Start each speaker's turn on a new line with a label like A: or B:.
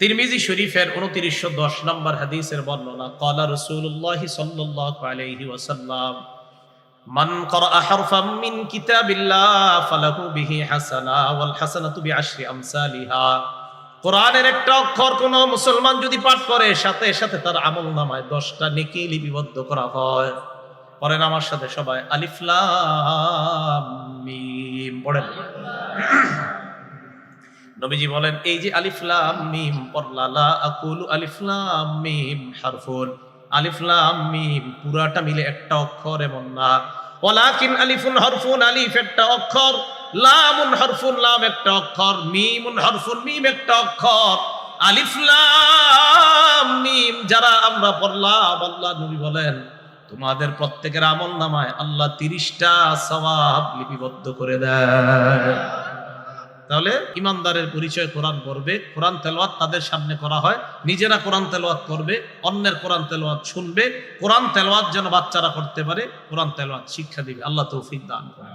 A: তিরমিজি শরীফের ২৯১০ নম্বর হাদিসের বর্ণনা, ক্বালা রাসূলুল্লাহ সাল্লাল্লাহু আলাইহি ওয়াসাল্লাম, মান ক্বারাআ হারফাম মিন কিতাবিল্লাহ ফালাহু বিহি হাসানাহ ওয়াল হাসানাতু বিআশরি আমসালিহা। কোরআনের একটা অক্ষর কোন মুসলমান যদি পাঠ করে, সাথে সাথে তার আমলনামায় ১০টা নেকি লিপিবদ্ধ করা হয়। পড়েন আমার সাথে সবাই, আলিফ লাম মিম পড়েন। নবীজি বলেন, এই যে আলিফ লাম মিম পড়লা, লা আকুলু আলিফ লাম মিম হারফুন, আলিফ লাম মিম পুরাটা মিলে একটা অক্ষর এমন না, ওয়ালাকিন আলিফুন হরফুন, আলিফ একটা অক্ষর, লামুন হরফুন, লাম একটা অক্ষর, মিমুন হরফুন, মিম একটা অক্ষর। আলিফ লাম মিম যারা আমরা পড়লাম, আল্লাহ নবী বলেন তোমাদের প্রত্যেকের আমলনামায় আল্লাহ ৩০টা সওয়াব লিপিবদ্ধ করে দেয়। তাহলে ইমানদারের পরিচয় কোরআন পড়বে, কোরআন তেলাওয়াত তাদের সামনে করা হয়, নিজেরা কোরআন তেলাওয়াত করবে, অন্যের কোরআন তেলাওয়াত শুনবে, কোরআন তেলাওয়াত যেন বাচ্চারা করতে পারে, কোরআন তেলাওয়াত শিক্ষা দিবে। আল্লাহ তৌফিক দান করেন।